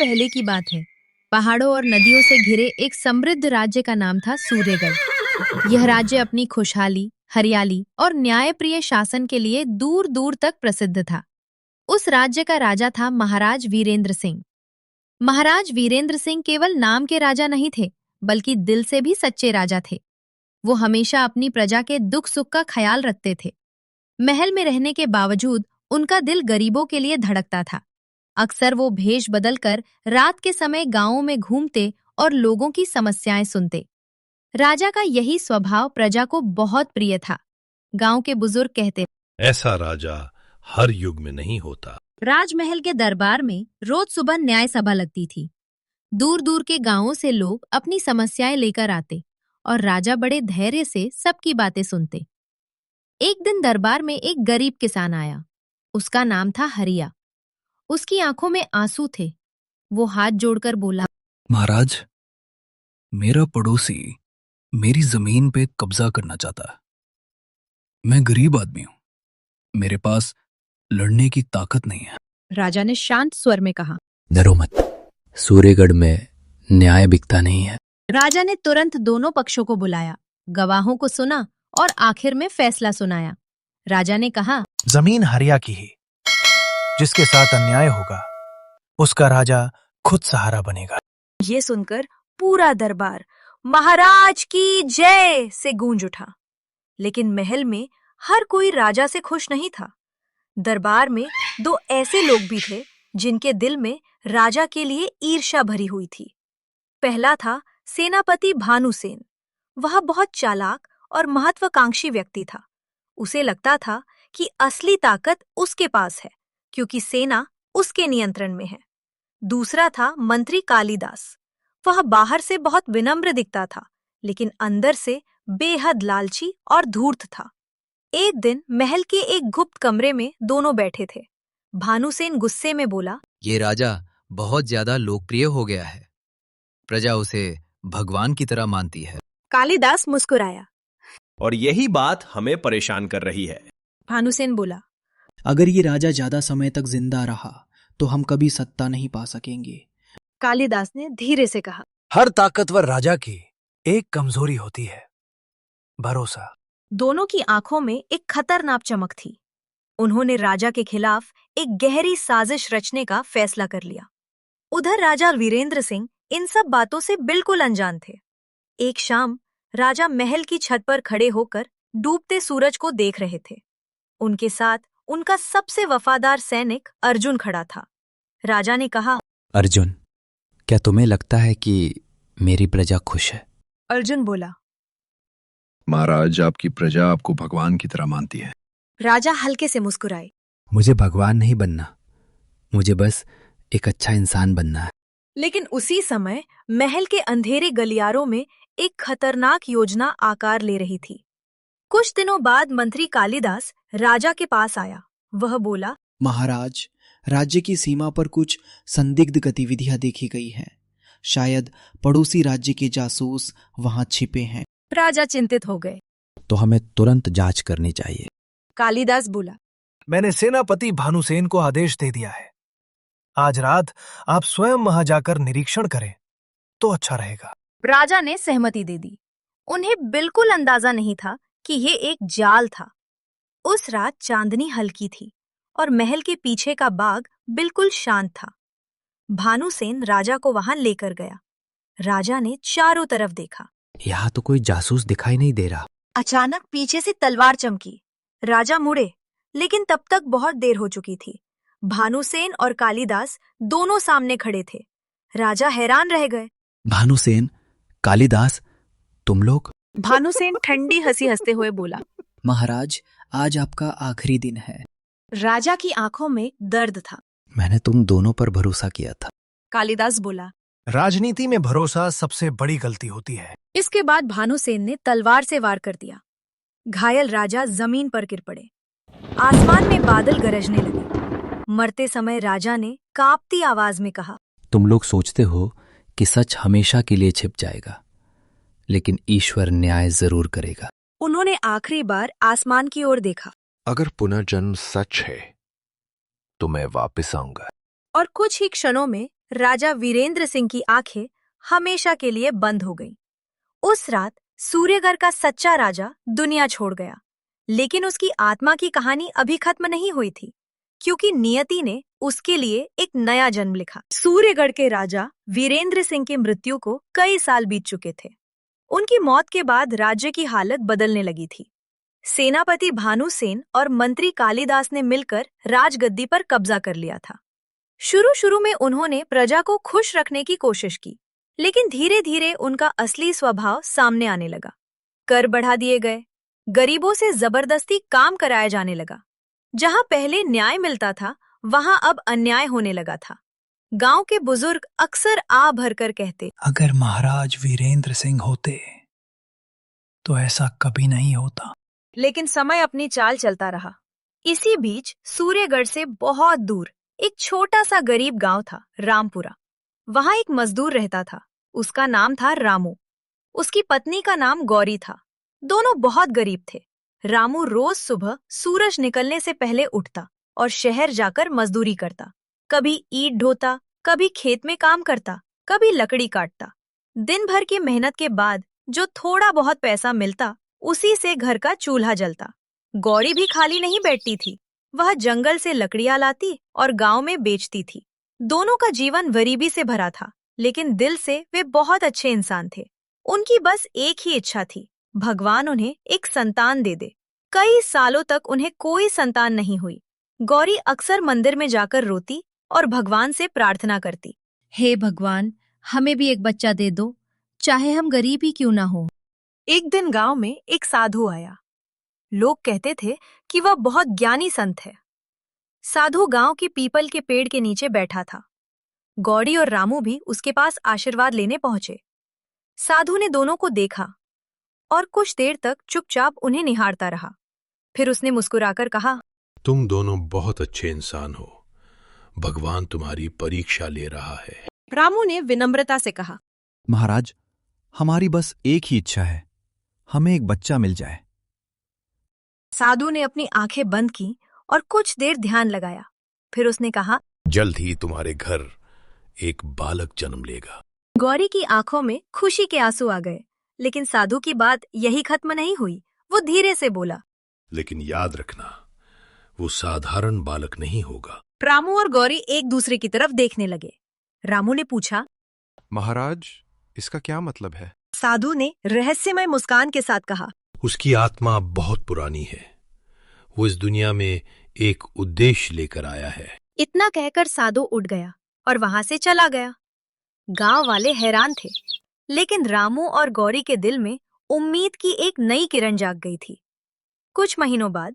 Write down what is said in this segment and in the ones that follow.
पहले की बात है। पहाड़ों और नदियों से घिरे एक समृद्ध राज्य का नाम था सूर्यगढ़। यह राज्य अपनी खुशहाली, हरियाली और न्यायप्रिय शासन के लिए दूर दूर तक प्रसिद्ध था। उस राज्य का राजा था महाराज वीरेंद्र सिंह। महाराज वीरेंद्र सिंह केवल नाम के राजा नहीं थे, बल्कि दिल से भी सच्चे राजा थे। वो हमेशा अपनी प्रजा के दुख सुख का ख्याल रखते थे। महल में रहने के बावजूद उनका दिल गरीबों के लिए धड़कता था। अक्सर वो भेष बदलकर रात के समय गांवों में घूमते और लोगों की समस्याएं सुनते। राजा का यही स्वभाव प्रजा को बहुत प्रिय था। गांव के बुजुर्ग कहते, ऐसा राजा हर युग में नहीं होता। राजमहल के दरबार में रोज सुबह न्याय सभा लगती थी। दूर दूर के गांवों से लोग अपनी समस्याएं लेकर आते और राजा बड़े धैर्य से सबकी बातें सुनते। एक दिन दरबार में एक गरीब किसान आया। उसका नाम था हरिया। उसकी आंखों में आंसू थे। वो हाथ जोड़कर बोला, महाराज, मेरा पड़ोसी मेरी जमीन पे कब्जा करना चाहता है। मैं गरीब आदमी हूं, मेरे पास लड़ने की ताकत नहीं है। राजा ने शांत स्वर में कहा, डरो मत, सूर्यगढ़ में न्याय बिकता नहीं है। राजा ने तुरंत दोनों पक्षों को बुलाया, गवाहों को सुना और आखिर में फैसला सुनाया। राजा ने कहा, जमीन हरिया की ही, जिसके साथ अन्याय होगा उसका राजा खुद सहारा बनेगा। ये सुनकर पूरा दरबार महाराज की जय से गूंज उठा। लेकिन महल में हर कोई राजा से खुश नहीं था। दरबार में दो ऐसे लोग भी थे जिनके दिल में राजा के लिए ईर्ष्या भरी हुई थी। पहला था सेनापति भानुसेन। वह बहुत चालाक और महत्वाकांक्षी व्यक्ति था। उसे लगता था कि असली ताकत उसके पास है, क्योंकि सेना उसके नियंत्रण में है। दूसरा था मंत्री कालिदास। वह बाहर से बहुत विनम्र दिखता था, लेकिन अंदर से बेहद लालची और धूर्त था। एक दिन महल के एक गुप्त कमरे में दोनों बैठे थे। भानुसेन गुस्से में बोला, ये राजा बहुत ज्यादा लोकप्रिय हो गया है। प्रजा उसे भगवान की तरह मानती है। कालिदास मुस्कुराया। और यही बात हमें परेशान कर रही है। भानुसेन बोला, अगर ये राजा ज्यादा समय तक जिंदा रहा तो हम कभी सत्ता नहीं पा सकेंगे। कालिदास ने धीरे से कहा, हर ताकतवर राजा की एक कमजोरी होती है, भरोसा। दोनों की आंखों में एक खतरनाक चमक थी। उन्होंने राजा के खिलाफ एक गहरी साजिश रचने का फैसला कर लिया। उधर राजा वीरेंद्र सिंह इन सब बातों से बिल्कुल अनजान थे। एक शाम राजा महल की छत पर खड़े होकर डूबते सूरज को देख रहे थे। उनके साथ उनका सबसे वफादार सैनिक अर्जुन खड़ा था। राजा ने कहा, अर्जुन, क्या तुम्हें लगता है कि मेरी प्रजा खुश है? अर्जुन बोला, महाराज, आपकी प्रजा आपको भगवान की तरह मानती है। राजा हल्के से मुस्कुराए। मुझे भगवान नहीं बनना, मुझे बस एक अच्छा इंसान बनना है। लेकिन उसी समय महल के अंधेरे गलियारों में एक खतरनाक योजना आकार ले रही थी। कुछ दिनों बाद मंत्री कालिदास राजा के पास आया। वह बोला, महाराज, राज्य की सीमा पर कुछ संदिग्ध गतिविधियां देखी गई हैं। शायद पड़ोसी राज्य के जासूस वहां छिपे हैं। राजा चिंतित हो गए। तो हमें तुरंत जांच करनी चाहिए। कालिदास बोला, मैंने सेनापति भानुसेन को आदेश दे दिया है। आज रात आप स्वयं वहां जाकर निरीक्षण करें तो अच्छा रहेगा। राजा ने सहमति दे दी। उन्हें बिल्कुल अंदाजा नहीं था कि ये एक जाल था। उस रात चांदनी हल्की थी और महल के पीछे का बाग बिल्कुल शांत था। भानुसेन राजा को वहां लेकर गया। राजा ने चारों तरफ देखा। यहाँ तो कोई जासूस दिखाई नहीं दे रहा। अचानक पीछे से तलवार चमकी। राजा मुड़े, लेकिन तब तक बहुत देर हो चुकी थी। भानुसेन और कालिदास दोनों सामने खड़े थे। राजा हैरान रह गए। भानुसेन, कालिदास, तुम लोग? भानुसेन ठंडी हंसी हंसते हुए बोला, महाराज, आज आपका आखिरी दिन है। राजा की आंखों में दर्द था। मैंने तुम दोनों पर भरोसा किया था। कालिदास बोला, राजनीति में भरोसा सबसे बड़ी गलती होती है। इसके बाद भानुसेन ने तलवार से वार कर दिया। घायल राजा जमीन पर गिर पड़े। आसमान में बादल गरजने लगे। मरते समय राजा ने कांपती आवाज में कहा, तुम लोग सोचते हो कि सच हमेशा के लिए छिप जाएगा, लेकिन ईश्वर न्याय जरूर करेगा। उन्होंने आखिरी बार आसमान की ओर देखा। अगर पुनर्जन्म सच है तो मैं वापस आऊंगा। और कुछ ही क्षणों में राजा वीरेंद्र सिंह की आंखें हमेशा के लिए बंद हो गईं। उस रात सूर्यगढ़ का सच्चा राजा दुनिया छोड़ गया, लेकिन उसकी आत्मा की कहानी अभी खत्म नहीं हुई थी, क्योंकि नियति ने उसके लिए एक नया जन्म लिखा। सूर्यगढ़ के राजा वीरेंद्र सिंह की मृत्यु को कई साल बीत चुके थे। उनकी मौत के बाद राज्य की हालत बदलने लगी थी। सेनापति भानुसेन और मंत्री कालिदास ने मिलकर राजगद्दी पर कब्जा कर लिया था। शुरू शुरू में उन्होंने प्रजा को खुश रखने की कोशिश की, लेकिन धीरे धीरे उनका असली स्वभाव सामने आने लगा। कर बढ़ा दिए गए, गरीबों से जबरदस्ती काम कराया जाने लगा। जहां पहले न्याय मिलता था, वहां अब अन्याय होने लगा था। गांव के बुजुर्ग अक्सर आ भरकर कहते, अगर महाराज वीरेंद्र सिंह होते तो ऐसा कभी नहीं होता। लेकिन समय अपनी चाल चलता रहा। इसी बीच सूर्यगढ़ से बहुत दूर एक छोटा सा गरीब गांव था, रामपुरा। वहां एक मजदूर रहता था। उसका नाम था रामू। उसकी पत्नी का नाम गौरी था। दोनों बहुत गरीब थे। रामू रोज सुबह सूरज निकलने से पहले उठता और शहर जाकर मजदूरी करता। कभी ईंट ढोता, कभी खेत में काम करता, कभी लकड़ी काटता। दिन भर की मेहनत के बाद जो थोड़ा बहुत पैसा मिलता, उसी से घर का चूल्हा जलता। गौरी भी खाली नहीं बैठती थी। वह जंगल से लकड़ियां लाती और गांव में बेचती थी। दोनों का जीवन गरीबी से भरा था, लेकिन दिल से वे बहुत अच्छे इंसान थे। उनकी बस एक ही इच्छा थी, भगवान उन्हें एक संतान दे दे। कई सालों तक उन्हें कोई संतान नहीं हुई। गौरी अक्सर मंदिर में जाकर रोती और भगवान से प्रार्थना करती, हे भगवान, हमें भी एक बच्चा दे दो, चाहे हम गरीब ही क्यों ना हो। एक दिन गांव में एक साधु आया। लोग कहते थे कि वह बहुत ज्ञानी संत है। साधु गांव के पीपल के पेड़ के नीचे बैठा था। गौरी और रामू भी उसके पास आशीर्वाद लेने पहुंचे। साधु ने दोनों को देखा और कुछ देर तक चुपचाप उन्हें निहारता रहा। फिर उसने मुस्कुराकर कहा, तुम दोनों बहुत अच्छे इंसान हो। भगवान तुम्हारी परीक्षा ले रहा है। रामू ने विनम्रता से कहा, महाराज, हमारी बस एक ही इच्छा है, हमें एक बच्चा मिल जाए। साधु ने अपनी आंखें बंद की और कुछ देर ध्यान लगाया। फिर उसने कहा, जल्द ही तुम्हारे घर एक बालक जन्म लेगा। गौरी की आंखों में खुशी के आंसू आ गए। लेकिन साधु की बात यही खत्म नहीं हुई। वो धीरे से बोला, लेकिन याद रखना, वो साधारण बालक नहीं होगा। रामू और गौरी एक दूसरे की तरफ देखने लगे। रामू ने पूछा, महाराज, इसका क्या मतलब है? साधु ने रहस्यमय मुस्कान के साथ कहा, उसकी आत्मा बहुत पुरानी है। वो इस दुनिया में एक उद्देश्य लेकर आया है। इतना कहकर साधु उठ गया और वहां से चला गया। गांव वाले हैरान थे, लेकिन रामू और गौरी के दिल में उम्मीद की एक नई किरण जाग गई थी। कुछ महीनों बाद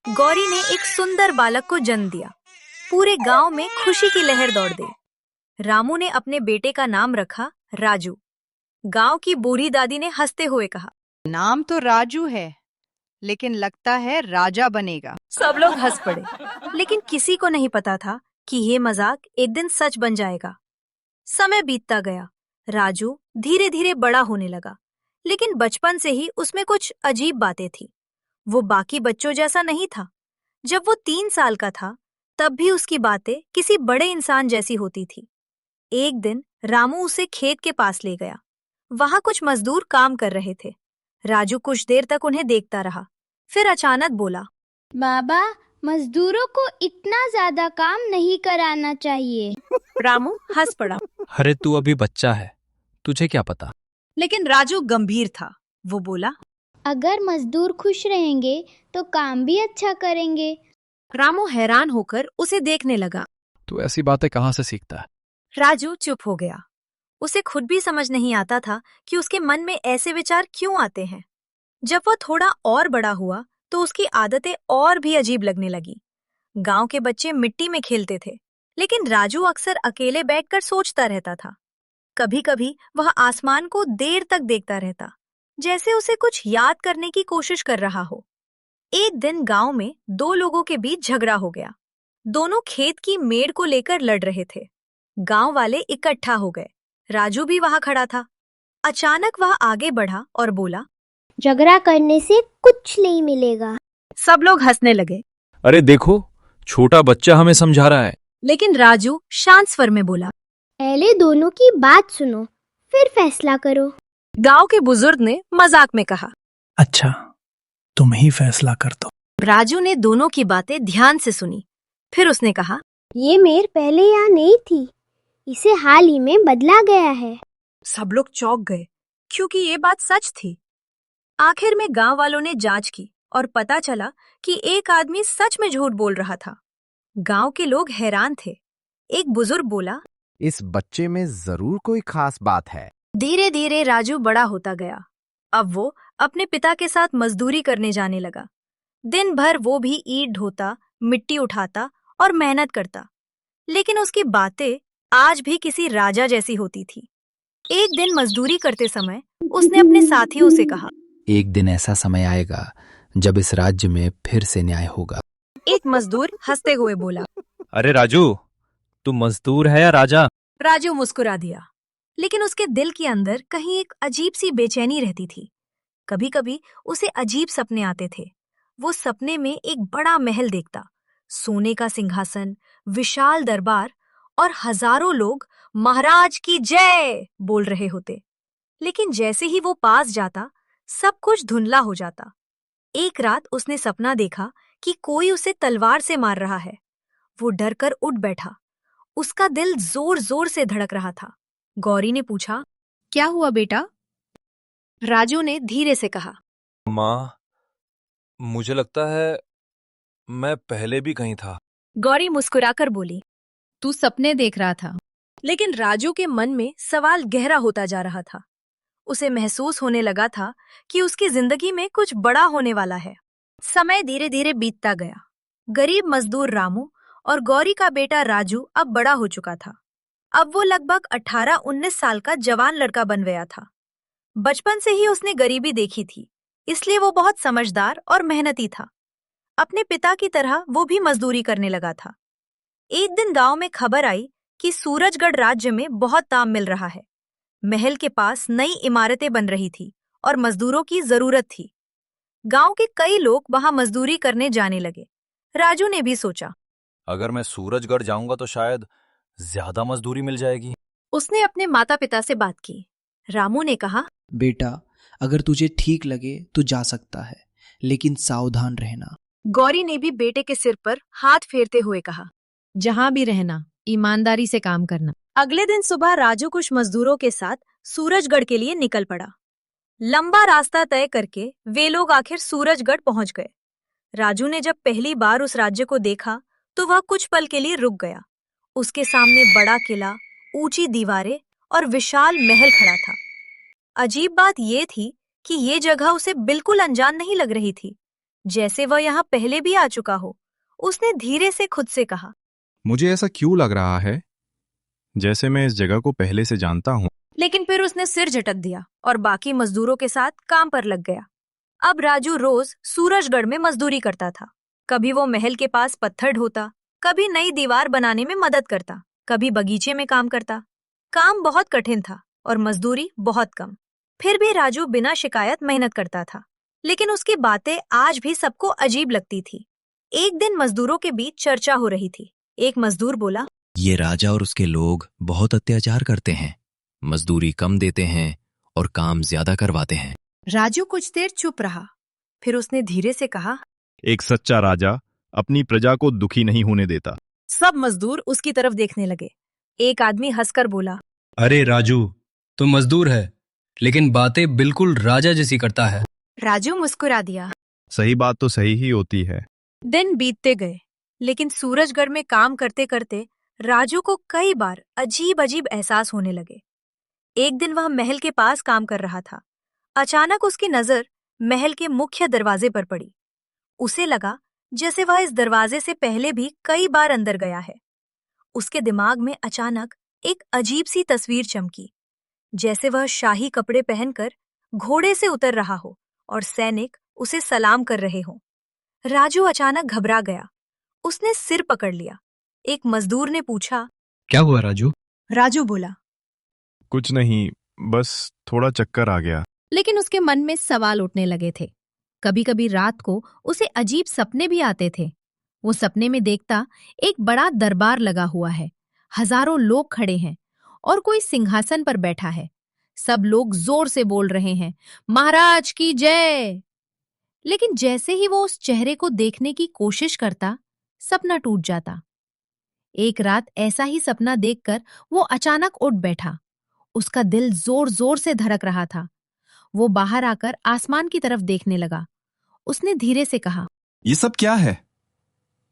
गौरी ने एक सुंदर बालक को जन्म दिया। पूरे गांव में खुशी की लहर दौड़ गई। रामू ने अपने बेटे का नाम रखा राजू। गांव की बूढ़ी दादी ने हंसते हुए कहा, नाम तो राजू है, लेकिन लगता है राजा बनेगा। सब लोग हंस पड़े, लेकिन किसी को नहीं पता था कि ये मजाक एक दिन सच बन जाएगा। समय बीतता गया। राजू धीरे धीरे बड़ा होने लगा, लेकिन बचपन से ही उसमें कुछ अजीब बातें थी। वो बाकी बच्चों जैसा नहीं था। जब वो 3 साल का था, तब भी उसकी बातें किसी बड़े इंसान जैसी होती थी। एक दिन रामू उसे खेत के पास ले गया। वहां कुछ मजदूर काम कर रहे थे। राजू कुछ देर तक उन्हें देखता रहा, फिर अचानक बोला, बाबा, मजदूरों को इतना ज्यादा काम नहीं कराना चाहिए। रामू हंस पड़ा। अरे तू अभी बच्चा है, तुझे क्या पता। लेकिन राजू गंभीर था। वो बोला, अगर मजदूर खुश रहेंगे तो काम भी अच्छा करेंगे। रामू हैरान होकर उसे देखने लगा। तू ऐसी बातें कहाँ से सीखता है? राजू चुप हो गया। उसे खुद भी समझ नहीं आता था कि उसके मन में ऐसे विचार क्यों आते हैं। जब वो थोड़ा और बड़ा हुआ तो उसकी आदतें और भी अजीब लगने लगी। गांव के बच्चे मिट्टी में खेलते थे, लेकिन राजू अक्सर अकेले बैठकर सोचता रहता था। कभी कभी वह आसमान को देर तक देखता रहता, जैसे उसे कुछ याद करने की कोशिश कर रहा हो। एक दिन गांव में 2 लोगों के बीच झगड़ा हो गया। दोनों खेत की मेड़ को लेकर लड़ रहे थे। गांव वाले इकट्ठा हो गए। राजू भी वहां खड़ा था। अचानक वह आगे बढ़ा और बोला, झगड़ा करने से कुछ नहीं मिलेगा। सब लोग हंसने लगे। अरे देखो, छोटा बच्चा हमें समझा रहा है। लेकिन राजू शांत स्वर में बोला, पहले दोनों की बात सुनो, फिर फैसला करो। गांव के बुजुर्ग ने मजाक में कहा। अच्छा, तुम ही फैसला कर दो। राजू ने दोनों की बातें ध्यान से सुनी। फिर उसने कहा, ये मेर पहले यहाँ नहीं थी, इसे हाल ही में बदला गया है। सब लोग चौंक गए क्योंकि ये बात सच थी। आखिर में गांव वालों ने जांच की और पता चला कि एक आदमी सच में झूठ बोल रहा था। गांव के लोग हैरान थे। एक बुजुर्ग बोला, इस बच्चे में जरूर कोई खास बात है। धीरे धीरे राजू बड़ा होता गया। अब वो अपने पिता के साथ मजदूरी करने जाने लगा। दिन भर वो भी ईंट ढोता, मिट्टी उठाता और मेहनत करता, लेकिन उसकी बातें आज भी किसी राजा जैसी होती थी। एक दिन मजदूरी करते समय उसने अपने साथियों से कहा, एक दिन ऐसा समय आएगा जब इस राज्य में फिर से न्याय होगा। एक मजदूर हंसते हुए बोला। अरे राजू, तू मजदूर है या राजा? राजू मुस्कुरा दिया, लेकिन उसके दिल के अंदर कहीं एक अजीब सी बेचैनी रहती थी। कभी कभी उसे अजीब सपने आते थे। वो सपने में एक बड़ा महल देखता, सोने का सिंहासन, विशाल दरबार और हजारों लोग महाराज की जय बोल रहे होते। लेकिन जैसे ही वो पास जाता, सब कुछ धुंधला हो जाता। एक रात उसने सपना देखा कि कोई उसे तलवार से मार रहा है। वो डर कर उठ बैठा। उसका दिल जोर जोर से धड़क रहा था। गौरी ने पूछा, क्या हुआ बेटा? राजू ने धीरे से कहा, माँ, मुझे लगता है मैं पहले भी कहीं था। गौरी मुस्कुराकर बोली, तू सपने देख रहा था। लेकिन राजू के मन में सवाल गहरा होता जा रहा था। उसे महसूस होने लगा था कि उसकी जिंदगी में कुछ बड़ा होने वाला है। समय धीरे धीरे बीतता गया। गरीब मजदूर रामू और गौरी का बेटा राजू अब बड़ा हो चुका था। अब वो लगभग 18-19 साल का जवान लड़का बन गया था। बचपन से ही उसने गरीबी देखी थी, इसलिए वो बहुत समझदार और मेहनती था। अपने पिता की तरह वो भी मजदूरी करने लगा था। एक दिन गांव में खबर आई कि सूरजगढ़ राज्य में बहुत दाम मिल रहा है। महल के पास नई इमारतें बन रही थी और मजदूरों की जरूरत थी। गांव के कई लोग वहां मजदूरी करने जाने लगे। राजू ने भी सोचा, अगर मैं सूरजगढ़ जाऊंगा तो शायद ज्यादा मजदूरी मिल जाएगी। उसने अपने माता पिता से बात की। रामू ने कहा, बेटा, अगर तुझे ठीक लगे तो जा सकता है, लेकिन सावधान रहना। गौरी ने भी बेटे के सिर पर हाथ फेरते हुए कहा, जहां भी रहना, ईमानदारी से काम करना। अगले दिन सुबह राजू कुछ मजदूरों के साथ सूरजगढ़ के लिए निकल पड़ा। लंबा रास्ता तय करके वे लोग आखिर सूरजगढ़ पहुंच गए। राजू ने जब पहली बार उस राज्य को देखा तो वह कुछ पल के लिए रुक गया। उसके सामने बड़ा किला, ऊंची दीवारें और विशाल महल खड़ा था। अजीब बात यह थी कि ये जगह उसे बिल्कुल अनजान नहीं लग रही थी, जैसे वह यहाँ पहले भी आ चुका हो। उसने धीरे से खुद से कहा, मुझे ऐसा क्यों लग रहा है जैसे मैं इस जगह को पहले से जानता हूँ। लेकिन फिर उसने सिर झटक दिया और बाकी मजदूरों के साथ काम पर लग गया। अब राजू रोज सूरजगढ़ में मजदूरी करता था। कभी वो महल के पास पत्थर ढोता, कभी नई दीवार बनाने में मदद करता, कभी बगीचे में काम करता। काम बहुत कठिन था और मजदूरी बहुत कम। फिर भी राजू बिना शिकायत मेहनत करता था, लेकिन उसकी बातें आज भी सबको अजीब लगती थी। एक दिन मजदूरों के बीच चर्चा हो रही थी। एक मजदूर बोला, ये राजा और उसके लोग बहुत अत्याचार करते हैं, मजदूरी कम देते हैं और काम ज्यादा करवाते हैं। राजू कुछ देर चुप रहा, फिर उसने धीरे से कहा, एक सच्चा राजा अपनी प्रजा को दुखी नहीं होने देता। सब मजदूर उसकी तरफ देखने लगे। एक आदमी हंसकर बोला, अरे राजू, तुम मजदूर है, लेकिन बातें बिल्कुल राजा जैसी करता है। राजू मुस्कुरा दिया। सही बात तो सही ही होती है। दिन बीतते गए, लेकिन सूरजगढ़ में काम करते करते राजू को कई बार अजीब अजीब एहसास होने लगे। एक दिन वह महल के पास काम कर रहा था। अचानक उसकी नजर महल के मुख्य दरवाजे पर पड़ी। उसे लगा जैसे वह इस दरवाजे से पहले भी कई बार अंदर गया है। उसके दिमाग में अचानक एक अजीब सी तस्वीर चमकी, जैसे वह शाही कपड़े पहनकर घोड़े से उतर रहा हो और सैनिक उसे सलाम कर रहे हों। राजू अचानक घबरा गया। उसने सिर पकड़ लिया। एक मजदूर ने पूछा, क्या हुआ राजू? राजू बोला, कुछ नहीं, बस थोड़ा चक्कर आ गया। लेकिन उसके मन में सवाल उठने लगे थे। कभी कभी रात को उसे अजीब सपने भी आते थे। वो सपने में देखता एक बड़ा दरबार लगा हुआ है, हजारों लोग खड़े हैं और कोई सिंहासन पर बैठा है। सब लोग जोर से बोल रहे हैं, महाराज की जय। लेकिन जैसे ही वो उस चेहरे को देखने की कोशिश करता, सपना टूट जाता। एक रात ऐसा ही सपना देखकर वो अचानक उठ बैठा। उसका दिल जोर जोर से धड़क रहा था। वो बाहर आकर आसमान की तरफ देखने लगा। उसने धीरे से कहा, ये सब क्या है?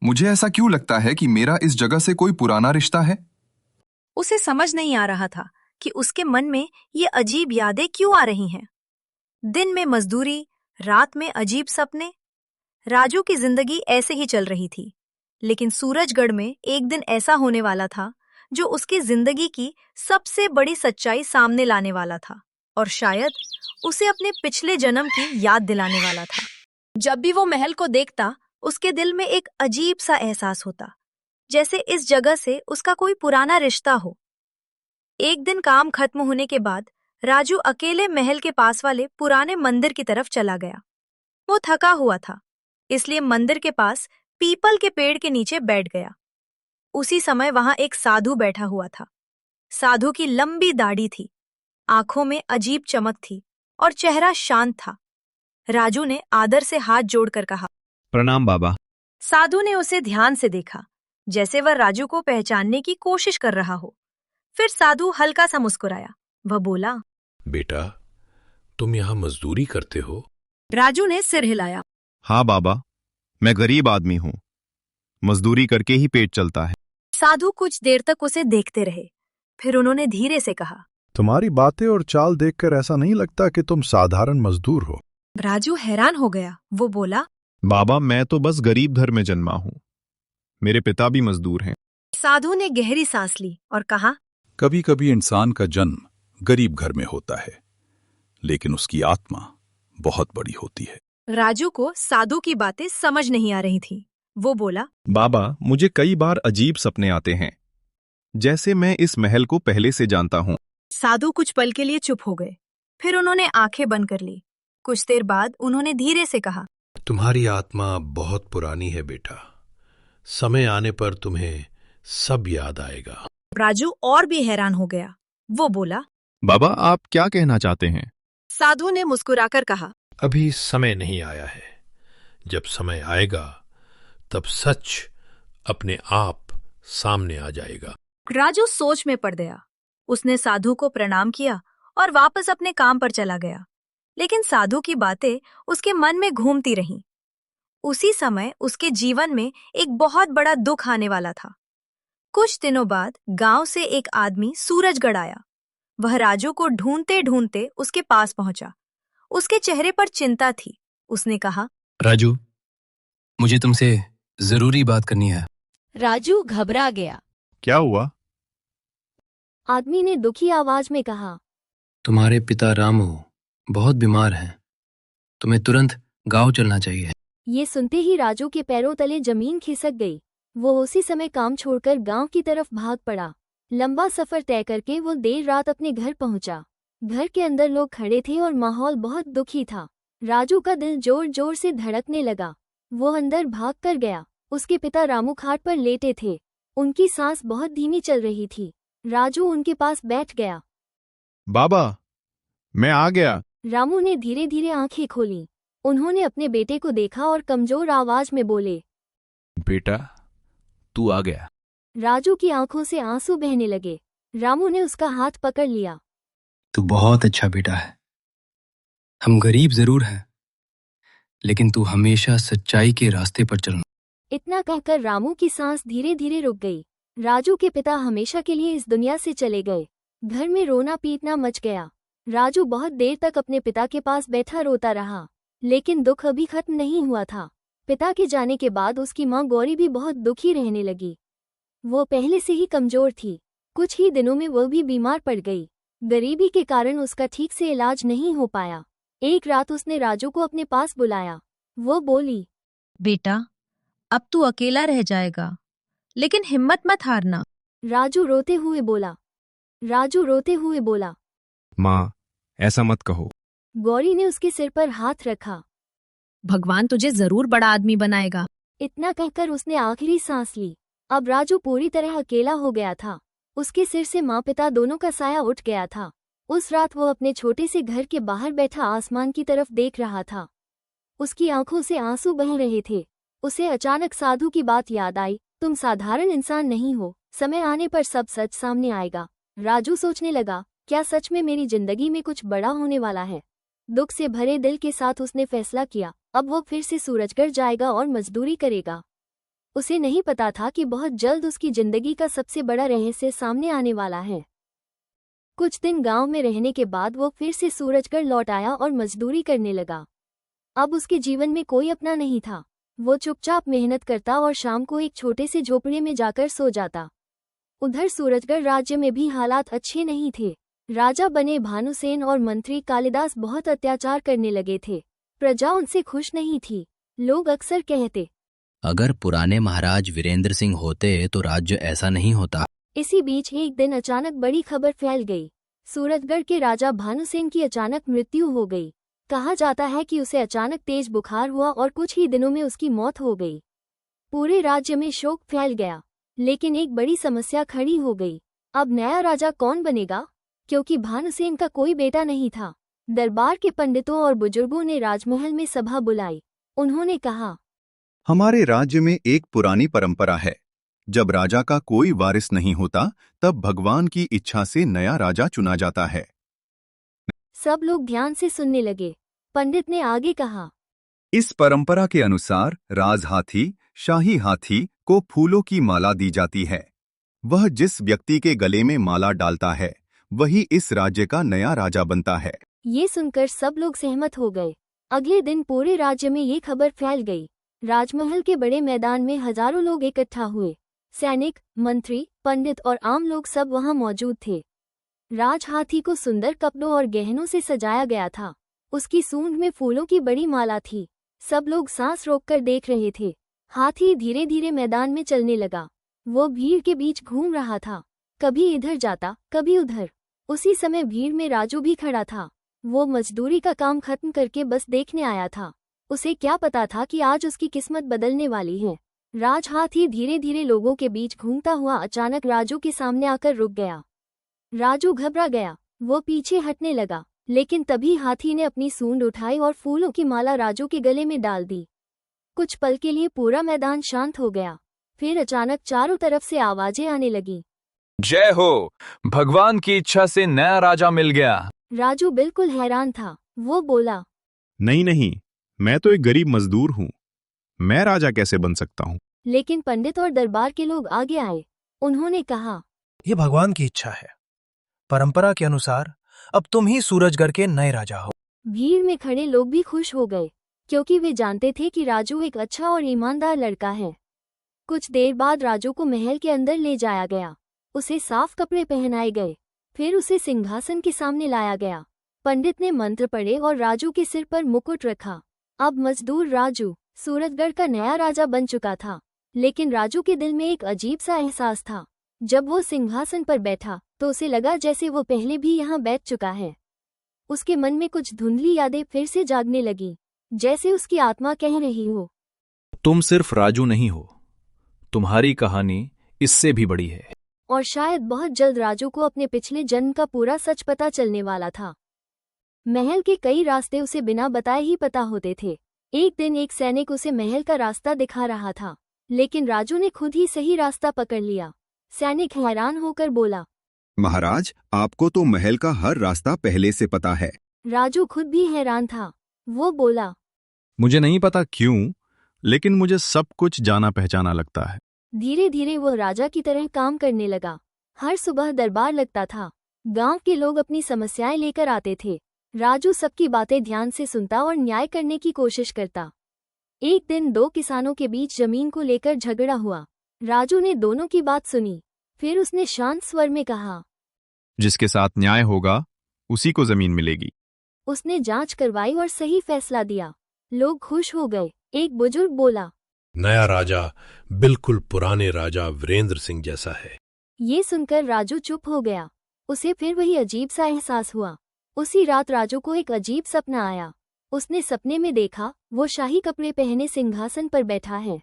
मुझे ऐसा क्यों लगता है कि मेरा इस जगह से कोई पुराना रिश्ता है? उसे समझ नहीं आ रहा था कि उसके मन में ये अजीब यादें क्यों आ रही हैं। दिन में मजदूरी, रात में अजीब सपने। राजू की जिंदगी ऐसे ही चल रही थी। लेकिन सूरजगढ़ में एक दिन ऐसा होने वाला था जो उसकी जिंदगी की सबसे बड़ी सच्चाई सामने लाने वाला था, और शायद उसे अपने पिछले जन्म की याद दिलाने वाला था। जब भी वो महल को देखता, उसके दिल में एक अजीब सा एहसास होता, जैसे इस जगह से उसका कोई पुराना रिश्ता हो। एक दिन काम खत्म होने के बाद राजू अकेले महल के पास वाले पुराने मंदिर की तरफ चला गया। वो थका हुआ था, इसलिए मंदिर के पास पीपल के पेड़ के नीचे बैठ गया। उसी समय वहां एक साधु बैठा हुआ था। साधु की लंबी दाढ़ी थी, आंखों में अजीब चमक थी और चेहरा शांत था। राजू ने आदर से हाथ जोड़कर कहा, प्रणाम बाबा। साधु ने उसे ध्यान से देखा, जैसे वह राजू को पहचानने की कोशिश कर रहा हो। फिर साधु हल्का सा मुस्कुराया। वह बोला, बेटा, तुम यहाँ मजदूरी करते हो? राजू ने सिर हिलाया। हाँ बाबा, मैं गरीब आदमी हूँ, मजदूरी करके ही पेट चलता है। साधु कुछ देर तक उसे देखते रहे। फिर उन्होंने धीरे से कहा, तुम्हारी बातें और चाल देखकर ऐसा नहीं लगता कि तुम साधारण मजदूर हो। राजू हैरान हो गया। वो बोला, बाबा, मैं तो बस गरीब घर में जन्मा हूँ, मेरे पिता भी मजदूर हैं। साधु ने गहरी सांस ली और कहा, कभी कभी इंसान का जन्म गरीब घर में होता है, लेकिन उसकी आत्मा बहुत बड़ी होती है। राजू को साधु की बातें समझ नहीं आ रही थी। वो बोला, बाबा, मुझे कई बार अजीब सपने आते हैं, जैसे मैं इस महल को पहले से जानता हूँ। साधु कुछ पल के लिए चुप हो गए। फिर उन्होंने आंखें बंद कर ली। कुछ देर बाद उन्होंने धीरे से कहा, तुम्हारी आत्मा बहुत पुरानी है बेटा, समय आने पर तुम्हें सब याद आएगा। राजू और भी हैरान हो गया। वो बोला, बाबा, आप क्या कहना चाहते हैं? साधु ने मुस्कुराकर कहा, अभी समय नहीं आया है। जब समय आएगा तब सच अपने आप सामने आ जाएगा। राजू सोच में पड़ गया। उसने साधु को प्रणाम किया और वापस अपने काम पर चला गया। लेकिन साधु की बातें उसके मन में घूमती रहीं। उसी समय उसके जीवन में एक बहुत बड़ा दुख आने वाला था। कुछ दिनों बाद गांव से एक आदमी सूरजगढ़ आया। वह राजू को ढूंढते ढूंढते उसके पास पहुंचा। उसके चेहरे पर चिंता थी। उसने कहा, राजू, मुझे तुमसे जरूरी बात करनी है। राजू घबरा गया। क्या हुआ? आदमी ने दुखी आवाज में कहा, तुम्हारे पिता रामू बहुत बीमार हैं। तुम्हें तुरंत गांव चलना चाहिए। ये सुनते ही राजू के पैरों तले जमीन खिसक गई। वो उसी समय काम छोड़कर गांव की तरफ भाग पड़ा। लंबा सफर तय करके वो देर रात अपने घर पहुंचा। घर के अंदर लोग खड़े थे और माहौल बहुत दुखी था। राजू का दिल जोर जोर से धड़कने लगा। वो अंदर भाग कर गया। उसके पिता रामू खाट पर लेटे थे। उनकी सांस बहुत धीमी चल रही थी। राजू उनके पास बैठ गया। बाबा, मैं आ गया। रामू ने धीरे धीरे आंखें खोली। उन्होंने अपने बेटे को देखा और कमजोर आवाज में बोले, बेटा, तू आ गया। राजू की आंखों से आंसू बहने लगे। रामू ने उसका हाथ पकड़ लिया। तू बहुत अच्छा बेटा है। हम गरीब जरूर हैं, लेकिन तू हमेशा सच्चाई के रास्ते पर चलना। इतना कहकर रामू की सांस धीरे धीरे रुक गई। राजू के पिता हमेशा के लिए इस दुनिया से चले गए। घर में रोना पीटना मच गया। राजू बहुत देर तक अपने पिता के पास बैठा रोता रहा, लेकिन दुख अभी खत्म नहीं हुआ था। पिता के जाने के बाद उसकी माँ गौरी भी बहुत दुखी रहने लगी। वो पहले से ही कमजोर थी। कुछ ही दिनों में वो भी बीमार पड़ गई। गरीबी के कारण उसका ठीक से इलाज नहीं हो पाया। एक रात उसने राजू को अपने पास बुलाया। वो बोली, बेटा, अब तू अकेला रह जाएगा, लेकिन हिम्मत मत हारना। राजू रोते हुए बोला, माँ, ऐसा मत कहो। गौरी ने उसके सिर पर हाथ रखा। भगवान तुझे जरूर बड़ा आदमी बनाएगा। इतना कहकर उसने आखिरी सांस ली। अब राजू पूरी तरह अकेला हो गया था। उसके सिर से माँ पिता दोनों का साया उठ गया था। उस रात वो अपने छोटे से घर के बाहर बैठा आसमान की तरफ देख रहा था। उसकी आंखों से आंसू बह रहे थे। उसे अचानक साधु की बात याद आई, तुम साधारण इंसान नहीं हो, समय आने पर सब सच सामने आएगा। राजू सोचने लगा, क्या सच में मेरी जिंदगी में कुछ बड़ा होने वाला है? दुख से भरे दिल के साथ उसने फैसला किया, अब वो फिर से सूरजगढ़ जाएगा और मजदूरी करेगा। उसे नहीं पता था कि बहुत जल्द उसकी जिंदगी का सबसे बड़ा रहस्य सामने आने वाला है। कुछ दिन गांव में रहने के बाद वो फिर से सूरजगढ़ लौट आया और मजदूरी करने लगा। अब उसके जीवन में कोई अपना नहीं था। वो चुपचाप मेहनत करता और शाम को एक छोटे से झोपड़े में जाकर सो जाता। उधर सूरजगढ़ राज्य में भी हालात अच्छे नहीं थे। राजा बने भानुसेन और मंत्री कालिदास बहुत अत्याचार करने लगे थे। प्रजा उनसे खुश नहीं थी। लोग अक्सर कहते, अगर पुराने महाराज वीरेंद्र सिंह होते तो राज्य ऐसा नहीं होता। इसी बीच एक दिन अचानक बड़ी खबर फैल गई। सूरजगढ़ के राजा भानुसेन की अचानक मृत्यु हो गई। कहा जाता है कि उसे अचानक तेज बुखार हुआ और कुछ ही दिनों में उसकी मौत हो गई। पूरे राज्य में शोक फैल गया। लेकिन एक बड़ी समस्या खड़ी हो गई। अब नया राजा कौन बनेगा? क्योंकि भानुसेन का कोई बेटा नहीं था। दरबार के पंडितों और बुजुर्गों ने राजमहल में सभा बुलाई। उन्होंने कहा, हमारे राज्य में एक पुरानी परंपरा है, जब राजा का कोई वारिस नहीं होता तब भगवान की इच्छा से नया राजा चुना जाता है। सब लोग ध्यान से सुनने लगे। पंडित ने आगे कहा, इस परंपरा के अनुसार राजहाथी, शाही हाथी को फूलों की माला दी जाती है। वह जिस व्यक्ति के गले में माला डालता है वही इस राज्य का नया राजा बनता है। ये सुनकर सब लोग सहमत हो गए। अगले दिन पूरे राज्य में ये खबर फैल गई। राजमहल के बड़े मैदान में हजारों लोग इकट्ठा हुए। सैनिक, मंत्री, पंडित और आम लोग सब वहां मौजूद थे। राजहाथी को सुंदर कपड़ों और गहनों से सजाया गया था। उसकी सूंड में फूलों की बड़ी माला थी। सब लोग सांस रोककर देख रहे थे। हाथी धीरे धीरे मैदान में चलने लगा। वो भीड़ के बीच घूम रहा था, कभी इधर जाता कभी उधर। उसी समय भीड़ में राजू भी खड़ा था। वो मजदूरी का काम खत्म करके बस देखने आया था। उसे क्या पता था कि आज उसकी किस्मत बदलने वाली है। राजहाथी धीरे धीरे लोगों के बीच घूमता हुआ अचानक राजू के सामने आकर रुक गया। राजू घबरा गया। वो पीछे हटने लगा, लेकिन तभी हाथी ने अपनी सूंड उठाई और फूलों की माला राजू के गले में डाल दी। कुछ पल के लिए पूरा मैदान शांत हो गया। फिर अचानक चारों तरफ से आवाजें आने लगी, जय हो, भगवान की इच्छा से नया राजा मिल गया। राजू बिल्कुल हैरान था। वो बोला, नहीं, मैं तो एक गरीब मजदूर हूँ, मैं राजा कैसे बन सकता हूँ? लेकिन पंडित और दरबार के लोग आगे आए। उन्होंने कहा, ये भगवान की इच्छा है। परंपरा के अनुसार अब तुम ही सूरजगढ़ के नए राजा हो। भीड़ में खड़े लोग भी खुश हो गए, क्योंकि वे जानते थे कि राजू एक अच्छा और ईमानदार लड़का है। कुछ देर बाद राजू को महल के अंदर ले जाया गया। उसे साफ कपड़े पहनाए गए। फिर उसे सिंहासन के सामने लाया गया। पंडित ने मंत्र पढ़े और राजू के सिर पर मुकुट रखा। अब मजदूर राजू सूरजगढ़ का नया राजा बन चुका था। लेकिन राजू के दिल में एक अजीब सा एहसास था। जब वो सिंहासन पर बैठा तो उसे लगा जैसे वो पहले भी यहाँ बैठ चुका है। उसके मन में कुछ धुंधली यादें फिर से जागने लगी, जैसे उसकी आत्मा कह रही हो, तुम सिर्फ राजू नहीं हो, तुम्हारी कहानी इससे भी बड़ी है। और शायद बहुत जल्द राजू को अपने पिछले जन्म का पूरा सच पता चलने वाला था। महल के कई रास्ते उसे बिना बताए ही पता होते थे। एक दिन एक सैनिक उसे महल का रास्ता दिखा रहा था, लेकिन राजू ने खुद ही सही रास्ता पकड़ लिया। सैनिक हैरान होकर बोला, महाराज, आपको तो महल का हर रास्ता पहले से पता है। राजू खुद भी हैरान था। वो बोला, मुझे नहीं पता क्यों, लेकिन मुझे सब कुछ जाना पहचाना लगता है। धीरे धीरे वो राजा की तरह काम करने लगा। हर सुबह दरबार लगता था। गांव के लोग अपनी समस्याएं लेकर आते थे। राजू सबकी बातें ध्यान से सुनता और न्याय करने की कोशिश करता। एक दिन दो किसानों के बीच जमीन को लेकर झगड़ा हुआ। राजू ने दोनों की बात सुनी। फिर उसने शांत स्वर में कहा, जिसके साथ न्याय होगा उसी को जमीन मिलेगी। उसने जांच करवाई और सही फैसला दिया। लोग खुश हो गए। एक बुजुर्ग बोला, नया राजा बिल्कुल पुराने राजा वीरेंद्र सिंह जैसा है। ये सुनकर राजू चुप हो गया। उसे फिर वही अजीब सा एहसास हुआ। उसी रात राजू को एक अजीब सपना आया। उसने सपने में देखा वो शाही कपड़े पहने सिंहासन पर बैठा है।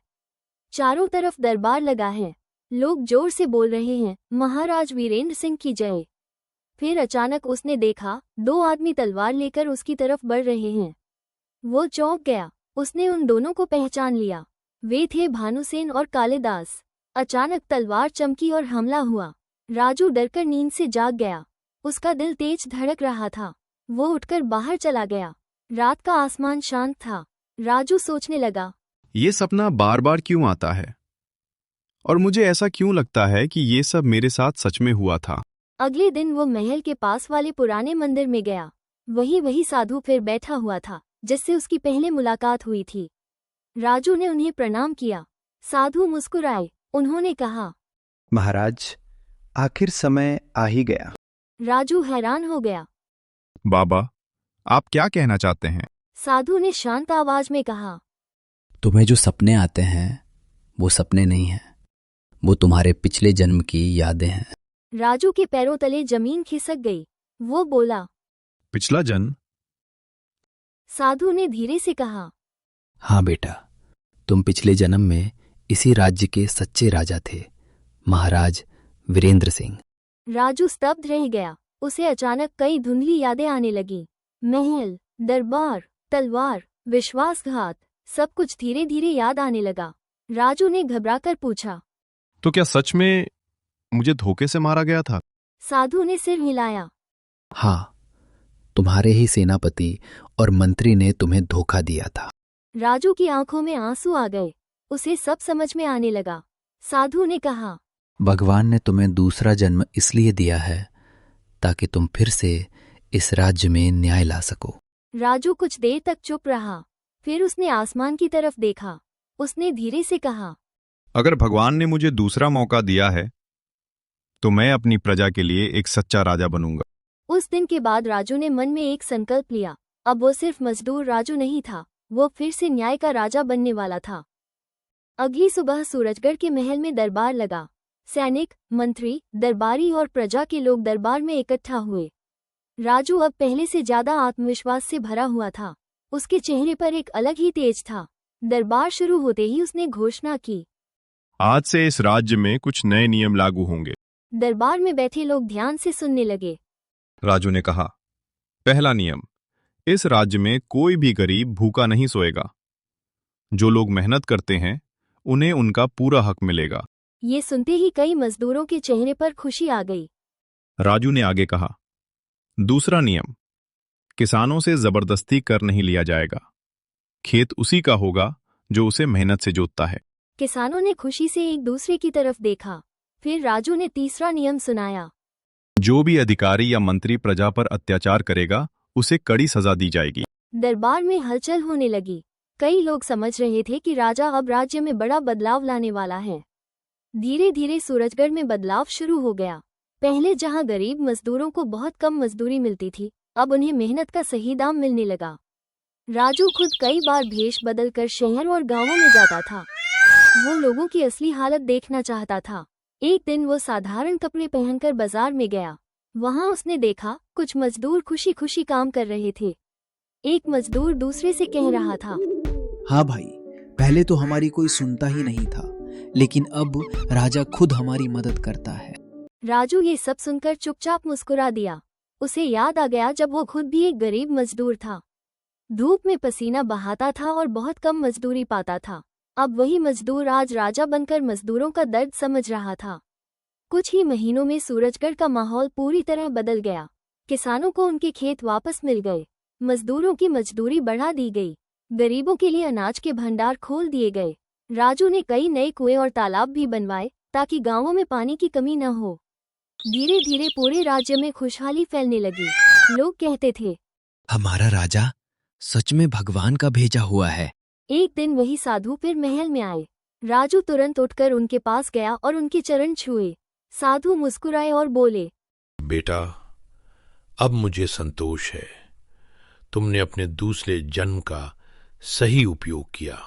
चारों तरफ दरबार लगा है। लोग जोर से बोल रहे हैं, महाराज वीरेंद्र सिंह की जय। फिर अचानक उसने देखा 2 आदमी तलवार लेकर उसकी तरफ बढ़ रहे हैं। वो चौंक गया। उसने उन दोनों को पहचान लिया। वे थे भानुसेन और कालिदास। अचानक तलवार चमकी और हमला हुआ। राजू डरकर नींद से जाग गया। उसका दिल तेज धड़क रहा था। वो उठकर बाहर चला गया। रात का आसमान शांत था। राजू सोचने लगा, ये सपना बार बार क्यों आता है और मुझे ऐसा क्यों लगता है कि ये सब मेरे साथ सच में हुआ था। अगले दिन वो महल के पास वाले पुराने मंदिर में गया। वही साधु फिर बैठा हुआ था जिससे उसकी पहले मुलाकात हुई थी। राजू ने उन्हें प्रणाम किया। साधु मुस्कुराए। उन्होंने कहा, महाराज, आखिर समय आ ही गया। राजू हैरान हो गया। बाबा, आप क्या कहना चाहते हैं? साधु ने शांत आवाज में कहा, तुम्हें जो सपने आते हैं वो सपने नहीं हैं, वो तुम्हारे पिछले जन्म की यादें हैं। राजू के पैरों तले जमीन खिसक गई। वो बोला, पिछला जन्म? साधु ने धीरे से कहा, हाँ बेटा, तुम पिछले जन्म में इसी राज्य के सच्चे राजा थे, महाराज वीरेंद्र सिंह। राजू स्तब्ध रह गया। उसे अचानक कई धुंधली यादें आने लगी। महल, दरबार, तलवार, विश्वासघात, सब कुछ धीरे धीरे याद आने लगा। राजू ने घबराकर पूछा, तो क्या सच में मुझे धोखे से मारा गया था? साधु ने सिर हिलाया। हाँ, तुम्हारे ही सेनापति और मंत्री ने तुम्हें धोखा दिया था। राजू की आंखों में आंसू आ गए। उसे सब समझ में आने लगा। साधु ने कहा, भगवान ने तुम्हें दूसरा जन्म इसलिए दिया है ताकि तुम फिर से इस राज्य में न्याय ला सको। राजू कुछ देर तक चुप रहा। फिर उसने आसमान की तरफ देखा। उसने धीरे से कहा, अगर भगवान ने मुझे दूसरा मौका दिया है तो मैं अपनी प्रजा के लिए एक सच्चा राजा बनूंगा। उस दिन के बाद राजू ने मन में एक संकल्प लिया। अब वो सिर्फ मजदूर राजू नहीं था, वो फिर से न्याय का राजा बनने वाला था। अगली सुबह सूरजगढ़ के महल में दरबार लगा। सैनिक, मंत्री, दरबारी और प्रजा के लोग दरबार में इकट्ठा हुए। राजू अब पहले से ज्यादा आत्मविश्वास से भरा हुआ था। उसके चेहरे पर एक अलग ही तेज था। दरबार शुरू होते ही उसने घोषणा की, आज से इस राज्य में कुछ नए नियम लागू होंगे। दरबार में बैठे लोग ध्यान से सुनने लगे। राजू ने कहा, पहला नियम, इस राज्य में कोई भी गरीब भूखा नहीं सोएगा। जो लोग मेहनत करते हैं उन्हें उनका पूरा हक मिलेगा। ये सुनते ही कई मजदूरों के चेहरे पर खुशी आ गई। राजू ने आगे कहा, दूसरा नियम, किसानों से जबरदस्ती कर नहीं लिया जाएगा। खेत उसी का होगा जो उसे मेहनत से जोतता है। किसानों ने खुशी से एक दूसरे की तरफ देखा। फिर राजू ने तीसरा नियम सुनाया, जो भी अधिकारी या मंत्री प्रजा पर अत्याचार करेगा उसे कड़ी सजा दी जाएगी। दरबार में हलचल होने लगी। कई लोग समझ रहे थे कि राजा अब राज्य में बड़ा बदलाव लाने वाला है। धीरे धीरे सूरजगढ़ में बदलाव शुरू हो गया। पहले जहां गरीब मजदूरों को बहुत कम मजदूरी मिलती थी, अब उन्हें मेहनत का सही दाम मिलने लगा। राजू खुद कई बार भेष बदलकर शहर और गांवों में जाता था। वो लोगों की असली हालत देखना चाहता था। एक दिन वो साधारण कपड़े पहनकर बाजार में गया। वहां उसने देखा कुछ मजदूर खुशी खुशी काम कर रहे थे। एक मजदूर दूसरे से कह रहा था, हाँ भाई, पहले तो हमारी कोई सुनता ही नहीं था, लेकिन अब राजा खुद हमारी मदद करता है। राजू ये सब सुनकर चुपचाप मुस्कुरा दिया। उसे याद आ गया जब वो खुद भी एक गरीब मजदूर था। धूप में पसीना बहाता था और बहुत कम मजदूरी पाता था। अब वही मजदूर आज राजा बनकर मजदूरों का दर्द समझ रहा था। कुछ ही महीनों में सूरजगढ़ का माहौल पूरी तरह बदल गया। किसानों को उनके खेत वापस मिल गए। मजदूरों की मजदूरी बढ़ा दी गई। गरीबों के लिए अनाज के भंडार खोल दिए गए। राजू ने कई नए कुएं और तालाब भी बनवाए ताकि गांवों में पानी की कमी न हो। धीरे धीरे पूरे राज्य में खुशहाली फैलने लगी। लोग कहते थे, हमारा राजा सच में भगवान का भेजा हुआ है। एक दिन वही साधु फिर महल में आए। राजू तुरंत उठकर उनके पास गया और उनके चरण छुए। साधु मुस्कुराए और बोले, बेटा, अब मुझे संतोष है। तुमने अपने दूसरे जन्म का सही उपयोग किया।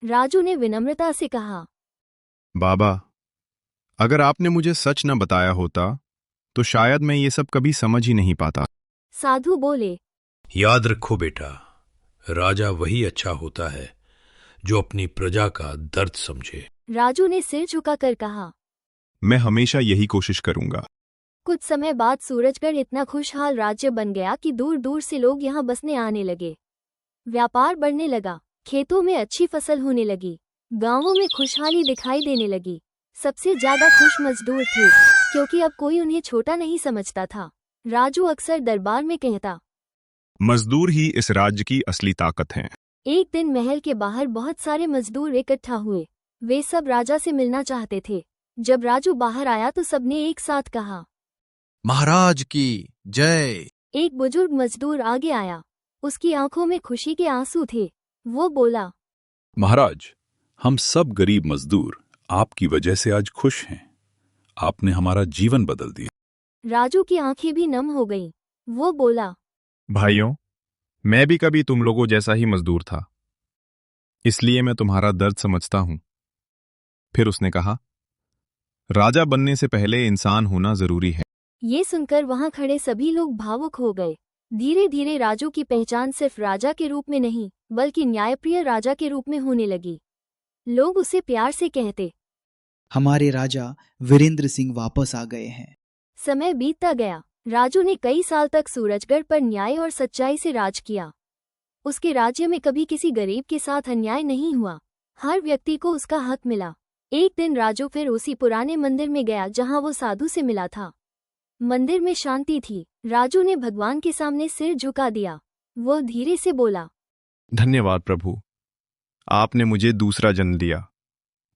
राजू ने विनम्रता से कहा, बाबा, अगर आपने मुझे सच न बताया होता तो शायद मैं ये सब कभी समझ ही नहीं पाता। साधु बोले, याद रखो बेटा, राजा वही अच्छा होता है जो अपनी प्रजा का दर्द समझे। राजू ने सिर झुकाकर कहा, मैं हमेशा यही कोशिश करूंगा। कुछ समय बाद सूरजगढ़ इतना खुशहाल राज्य बन गया कि दूर दूर से लोग यहाँ बसने आने लगे। व्यापार बढ़ने लगा, खेतों में अच्छी फसल होने लगी, गांवों में खुशहाली दिखाई देने लगी। सबसे ज्यादा खुश मजदूर थे, क्योंकि अब कोई उन्हें छोटा नहीं समझता था। राजू अक्सर दरबार में कहता, मजदूर ही इस राज्य की असली ताकत हैं। एक दिन महल के बाहर बहुत सारे मजदूर इकट्ठा हुए। वे सब राजा से मिलना चाहते थे। जब राजू बाहर आया तो सबने एक साथ कहा, महाराज की जय। एक बुजुर्ग मजदूर आगे आया। उसकी आंखों में खुशी के आंसू थे। वो बोला, महाराज, हम सब गरीब मजदूर आपकी वजह से आज खुश हैं। आपने हमारा जीवन बदल दिया। राजू की आंखें भी नम हो गईं। वो बोला, भाइयों, मैं भी कभी तुम लोगों जैसा ही मजदूर था, इसलिए मैं तुम्हारा दर्द समझता हूं। फिर उसने कहा, राजा बनने से पहले इंसान होना जरूरी है। ये सुनकर वहां खड़े सभी लोग भावुक हो गए। धीरे धीरे राजू की पहचान सिर्फ राजा के रूप में नहीं, बल्कि न्यायप्रिय राजा के रूप में होने लगी। लोग उसे प्यार से कहते, हमारे राजा वीरेंद्र सिंह वापस आ गए हैं। समय बीतता गया। राजू ने कई साल तक सूरजगढ़ पर न्याय और सच्चाई से राज किया। उसके राज्य में कभी किसी गरीब के साथ अन्याय नहीं हुआ। हर व्यक्ति को उसका हक मिला। एक दिन राजू फिर उसी पुराने मंदिर में गया जहां वो साधु से मिला था। मंदिर में शांति थी। राजू ने भगवान के सामने सिर झुका दिया। वो धीरे से बोला, धन्यवाद प्रभु, आपने मुझे दूसरा जन्म दिया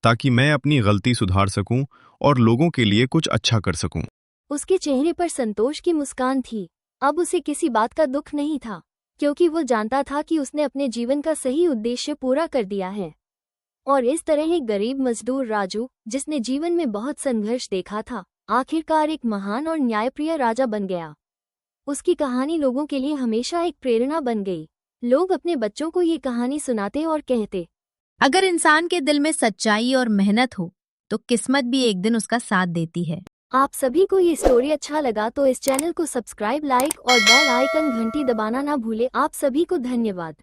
ताकि मैं अपनी गलती सुधार सकूं और लोगों के लिए कुछ अच्छा कर सकूं। उसके चेहरे पर संतोष की मुस्कान थी। अब उसे किसी बात का दुख नहीं था, क्योंकि वो जानता था कि उसने अपने जीवन का सही उद्देश्य पूरा कर दिया है। और इस तरह एक गरीब मजदूर राजू, जिसने जीवन में बहुत संघर्ष देखा था, आखिरकार एक महान और न्यायप्रिय राजा बन गया। उसकी कहानी लोगों के लिए हमेशा एक प्रेरणा बन गई। लोग अपने बच्चों को ये कहानी सुनाते और कहते, अगर इंसान के दिल में सच्चाई और मेहनत हो तो किस्मत भी एक दिन उसका साथ देती है। आप सभी को ये स्टोरी अच्छा लगा तो इस चैनल को सब्सक्राइब, लाइक और बेल आइकन घंटी दबाना ना भूले। आप सभी को धन्यवाद।